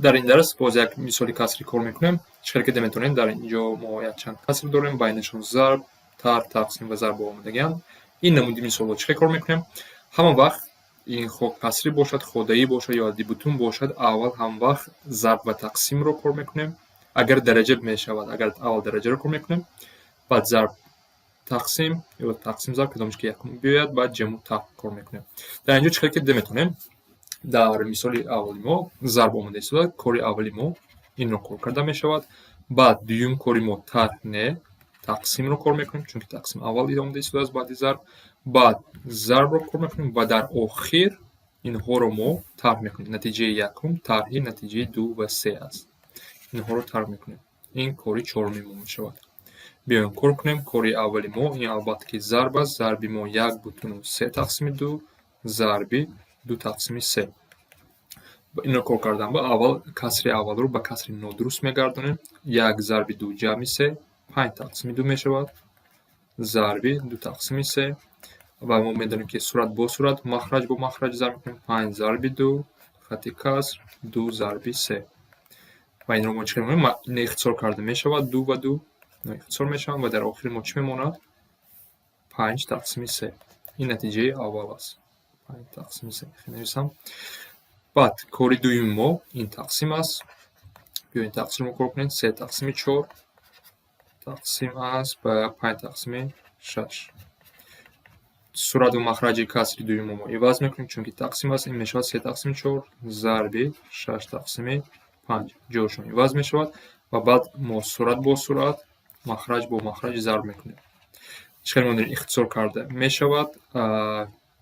در این درس باز یک مثالی کسری کار میکنیم. چطور که میتونیم در اینجا ما یک چند کسر داریم، بینشون ضرب، طرح، تقسیم و ضرب آمدگان. این نمودی مثال چطور کار میکنیم؟ همون وقت این خود کسری باشد، خودایی باشد یا عددی بتون باشد، اول هم وقت ضرب و تقسیم رو کار میکنیم. اگر درجه میشود، اگر اول درجه رو کار میکنیم، بعد ضرب تقسیم یا تقسیم ضرب کدامش که یکم بیاید، بعد جمع تق کار میکنیم. در اینجا چطور که میتونیم در مثال اولی ما ضرب آمده است، کاری اولی ما این رو کار کرده می شود. بعد دوم کاری ما طرح نه تقسیم رو کار میکنیم، چون که تقسیم اولی آمده است از بعد ضرب. بعد ضرب رو کار میکنیم و در آخر اینها رو ما طرح میکنیم. نتیجه یکم طرح نتیجه 2 و 3 است. اینها رو طرح میکنیم. این کاری چهارمی ما می شود. بیایم کار کنیم. کاری اولی ما این البته که ضرب است. ضرب ما 1 بتون 3 تقسیم 2 ضرب 2 تقسیم 3. این رو کار کردن با اول کسر اول رو به کسر نادرست میگردونیم. 1 ضرب 2 جمع 3 5 تقسیم 2 میشود ضرب 2 تقسیم 3. و ما میدونیم که صورت با صورت مخرج با مخرج ضرب میکنیم. 5 ضرب 2 خط کسر 2 ضرب 3. و این رو ما چه می‌کنیم؟ این اختصار کرده میشود 2 و 2 اختصار میشوند و در آخر ما چی میماند؟ 5 تقسیم 3. این نتیجه اول است. 5 تقسیم 3 می‌نویسم. بعد کاری دوم ما این تقسیم است. بیاین تقسیم رو کار کنیم. 3 تقسیم 4 تقسیم است به 5 تقسیم 6. صورت و مخرج کسری دوم ما عوض میکنیم، چون که تقسیم است. این میشود 3 تقسیم 4 ضرب 6 تقسیم 5 جورشون عوض میشود. و بعد ما صورت با صورت مخرج با مخرج ضرب میکنیم. چطور ما داریم اختصار کرده میشود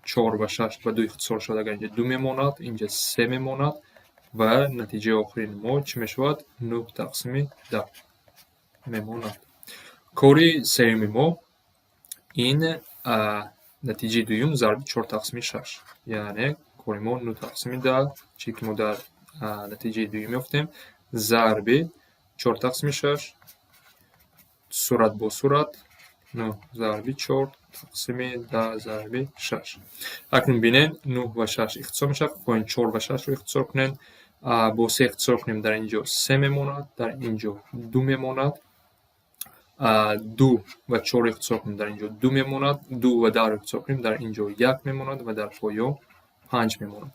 4 و 6 و 2 اختصار شد. اگر اینجا 2 میماند، اینجا 3 میماند و نتیجه آخرین ما چی میشود؟ 9 تقسیم 10 میماند. کاری سوم ما این نتیجه دوم ضرب 4 تقسیم 6، یعنی کاری ما 9 تقسیم 10 چی که ما در نتیجه دوم یافتیم ضرب 4 تقسیم 6 صورت با صورت 9 ضرب 4 تقسیم 10 ضرب 6. اکنون بینین 9 و 6 اختصار میشه. خواهیم 4 و 6 رو اختصار کنین. با 3 اختصار کنیم، در اینجا 3 میماند، در اینجا 2 میماند. 2 و 4 اختصار کنیم، در اینجا 2 میماند. 2 و 10 رو اختصار کنیم، در اینجا 1 میماند و در پایان 5 میماند.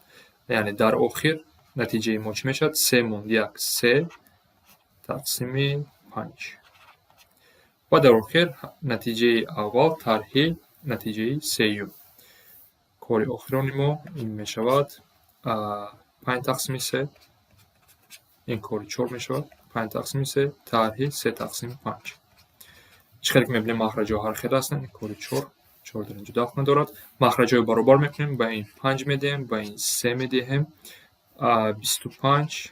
یعنی در آخر نتیجه ما چی میشد؟ 3 موند 1 3 تقسیم 5. و در آخر نتیجه اول طرح نتیجه سوم. کاری آخرانی ما این می شود 5 تقسیم 3. این کاری 4 می شود 5 تقسیم 3 طرح 3 تقسیم 5. چطور که میبینیم مخرج ها هر خیلی هستند. این کاری 4 در اینجا داخل ندارد. مخرج های برابر میکنیم. به این 5 میدهیم، به این 3 میدهیم. 25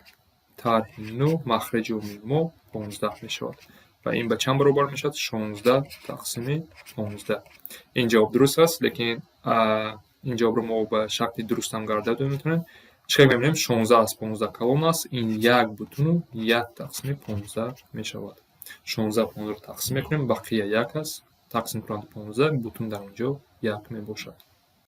طرح 9 مخرج ما 15 می شود. و این به چند برابر می شود؟ 16 تقسیم 15. این جواب درست است، لیکن این جواب رو ما به شکل درست هم گردیده میتونیم. چه میبینیم 16 از 15 کلان است. این یک بتون 1 تقسیم 15 می شود. 16 15 تقسیم میکنیم، بقیه 1 است. تقسیم 15 بتون در اینجا 1 می باشد.